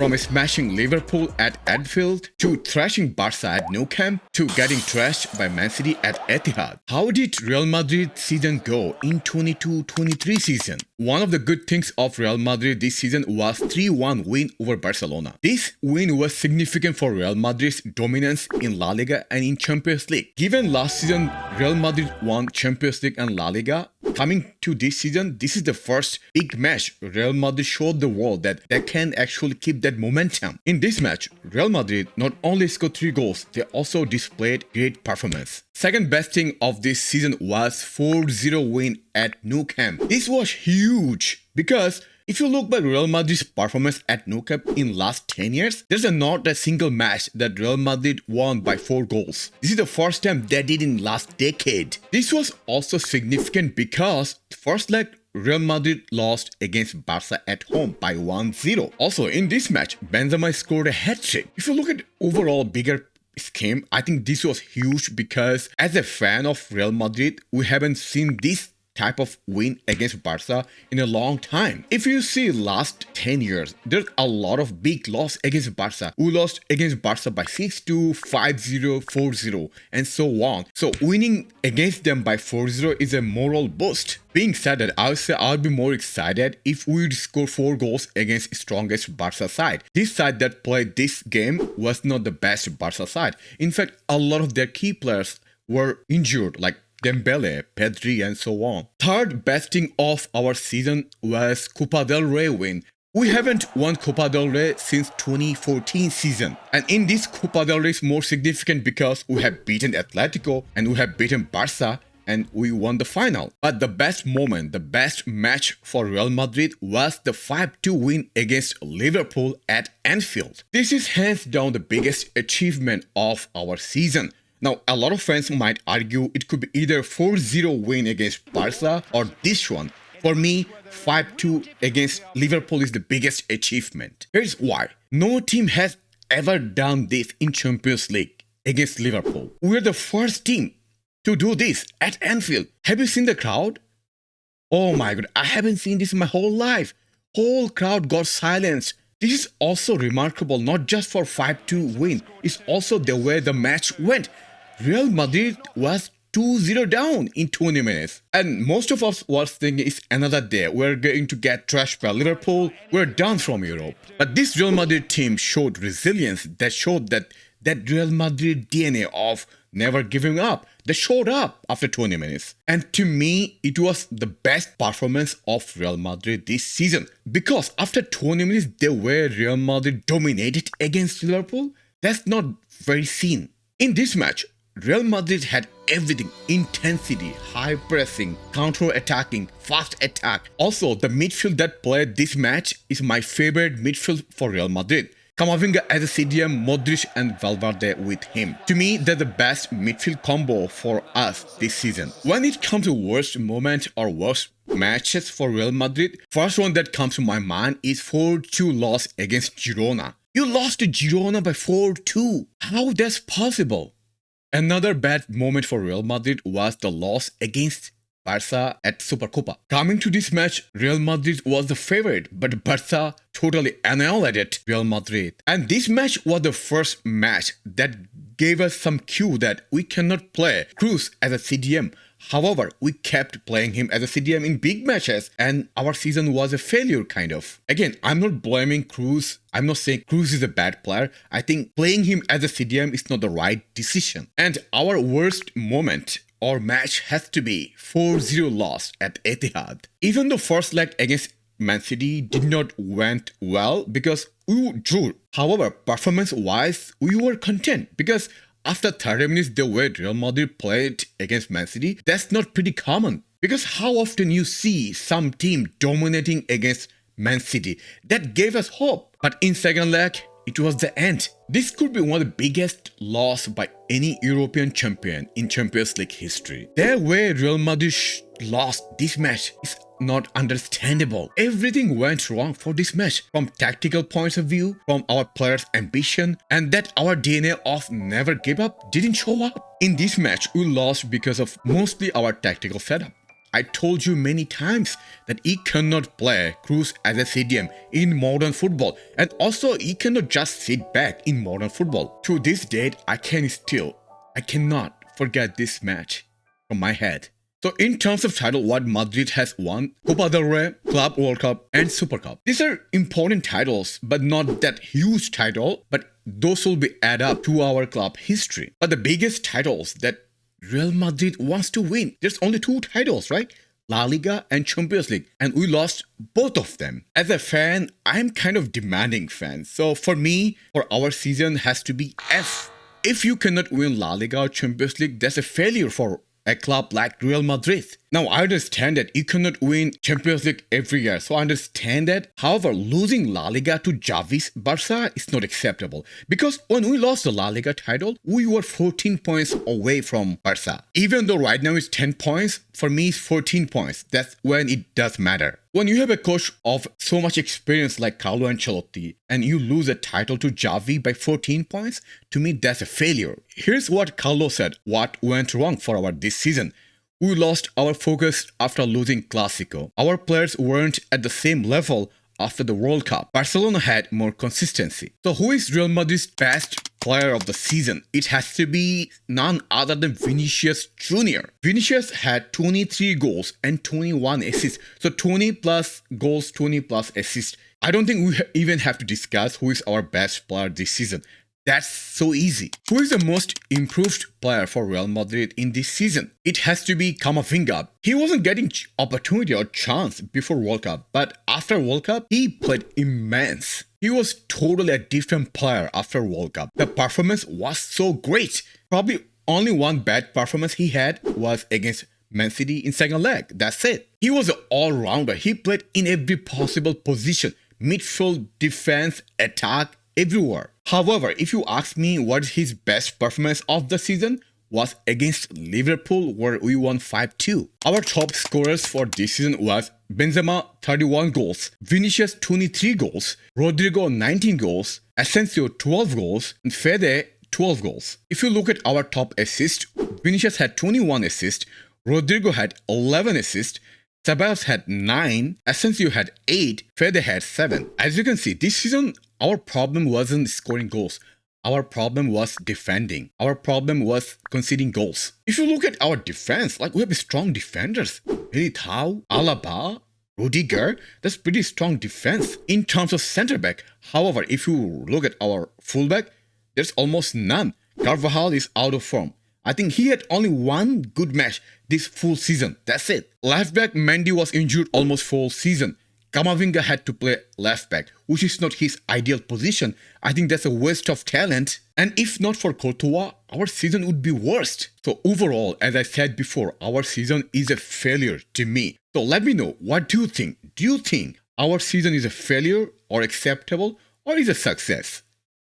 From smashing Liverpool at Anfield, to thrashing Barca at Nou Camp, to getting thrashed by Man City at Etihad. How did Real Madrid season go in 22-23 season? One of the good things of Real Madrid this season was 3-1 win over Barcelona. This win was significant for Real Madrid's dominance in La Liga and in Champions League. Given last season Real Madrid won Champions League and La Liga, coming to this season, this is the first big match Real Madrid showed the world that they can actually keep that momentum. In this match, Real Madrid not only scored 3 goals, they also displayed great performance. Second best thing of this season was 4-0 win at Nou Camp. This was huge because if you look at Real Madrid's performance at Nou Camp in last 10 years, there's not a single match that Real Madrid won by 4 goals. This is the first time they did in last decade. This was also significant because first leg Real Madrid lost against Barca at home by 1-0. Also in this match, Benzema scored a hat-trick. If you look at overall bigger scheme, I think this was huge because as a fan of Real Madrid, we haven't seen this type of win against Barca in a long time. If you see last 10 years, there's a lot of big loss against Barca. We lost against Barca by 6-2, 5-0, 4-0 and so on. So winning against them by 4-0 is a moral boost. Being said that, I would say I would be more excited if we would score 4 goals against strongest Barca side. This side that played this game was not the best Barca side. In fact, a lot of their key players were injured, like Dembele, Pedri and so on. Third best thing of our season was Copa del Rey win. We haven't won Copa del Rey since 2014 season. And in this Copa del Rey is more significant because we have beaten Atletico and we have beaten Barca and we won the final. But the best moment, the best match for Real Madrid was the 5-2 win against Liverpool at Anfield. This is hands down the biggest achievement of our season. Now, a lot of fans might argue it could be either 4-0 win against Barca or this one. For me, 5-2 against Liverpool is the biggest achievement. Here's why. No team has ever done this in Champions League against Liverpool. We're the first team to do this at Anfield. Have you seen the crowd? Oh my god, I haven't seen this in my whole life. Whole crowd got silenced. This is also remarkable, not just for 5-2 win. It's also the way the match went. Real Madrid was 2-0 down in 20 minutes. And most of us was thinking it's another day. We're going to get trashed by Liverpool. We're done from Europe. But this Real Madrid team showed resilience. That showed that Real Madrid DNA of never giving up. They showed up after 20 minutes. And to me, it was the best performance of Real Madrid this season. Because after 20 minutes, the way Real Madrid dominated against Liverpool, that's not very seen. In this match, Real Madrid had everything: intensity, high pressing, counter-attacking, fast attack. Also, the midfield that played this match is my favorite midfield for Real Madrid. Camavinga as a CDM, Modric and Valverde with him. To me, they're the best midfield combo for us this season. When it comes to worst moment or worst matches for Real Madrid, first one that comes to my mind is 4-2 loss against Girona. You lost to Girona by 4-2. How that's possible? Another bad moment for Real Madrid was the loss against Barca at Supercopa. Coming to this match, Real Madrid was the favorite, but Barca totally annihilated Real Madrid. And this match was the first match that gave us some cue that we cannot play Cruz as a CDM. However, we kept playing him as a CDM in big matches and our season was a failure kind of. Again, I'm not blaming Cruz. I'm not saying Cruz is a bad player. I think playing him as a CDM is not the right decision. And our worst moment or match has to be 4-0 loss at Etihad. Even the first leg against Man City did not went well because we drew. However, performance-wise, we were content because after 30 minutes, the way Real Madrid played against Man City, that's not pretty common. Because how often you see some team dominating against Man City? That gave us hope. But in second leg, it was the end. This could be one of the biggest loss by any European champion in Champions League history. The way Real Madrid lost this match is not understandable. Everything went wrong for this match from tactical points of view, from our players' ambition, and that our DNA of never give up didn't show up. In this match, we lost because of mostly our tactical setup. I told you many times that he cannot play Cruz as a CDM in modern football, and also he cannot just sit back in modern football. To this date, I cannot forget this match from my head. So in terms of title, what Madrid has won: Copa del Rey, Club World Cup, and Super Cup. These are important titles, but not that huge title, but those will be add up to our club history. But the biggest titles that Real Madrid wants to win, there's only 2 titles, right? La Liga and Champions League, and we lost both of them. As a fan, I'm kind of demanding fan. So for me, for our season has to be F. If you cannot win La Liga or Champions League, that's a failure for a club like Real Madrid. Now, I understand that you cannot win Champions League every year, so I understand that. However, losing La Liga to Xavi's Barca is not acceptable, because when we lost the La Liga title, we were 14 points away from Barca. Even though right now it's 10 points, for me it's 14 points. That's when it does matter. When you have a coach of so much experience like Carlo Ancelotti and you lose a title to Xavi by 14 points, to me that's a failure. Here's what Carlo said, what went wrong for our this season. We lost our focus after losing Clásico. Our players weren't at the same level after the World Cup. Barcelona had more consistency. So who is Real Madrid's best player of the season? It has to be none other than Vinicius Jr. Vinicius had 23 goals and 21 assists. So 20 plus goals, 20 plus assists. I don't think we even have to discuss who is our best player this season. That's so easy. Who is the most improved player for Real Madrid in this season? It has to be Camavinga. He wasn't getting opportunity or chance before World Cup, but after World Cup, he played immense. He was totally a different player after World Cup. The performance was so great. Probably only one bad performance he had was against Man City in second leg. That's it. He was an all-rounder. He played in every possible position. Midfield, defense, attack, everywhere. However, if you ask me what is his best performance of the season, was against Liverpool, where we won 5-2. Our top scorers for this season was Benzema 31 goals, Vinicius 23 goals, Rodrigo 19 goals, Asensio 12 goals, and Fede 12 goals. If you look at our top assists, Vinicius had 21 assists, Rodrigo had 11 assists, Ceballos had 9, Asensio had 8, Fede had 7. As you can see, this season, our problem wasn't scoring goals. Our problem was defending. Our problem was conceding goals. If you look at our defense, like we have strong defenders. Militao, Alaba, Rudiger, that's pretty strong defense in terms of center back. However, if you look at our fullback, there's almost none. Carvajal is out of form. I think he had only one good match this full season. That's it. Left back Mendy was injured almost full season. Camavinga had to play left back, which is not his ideal position. I think that's a waste of talent. And if not for Courtois, our season would be worst. So overall, as I said before, our season is a failure to me. So let me know, what do you think? Do you think our season is a failure or acceptable or is a success?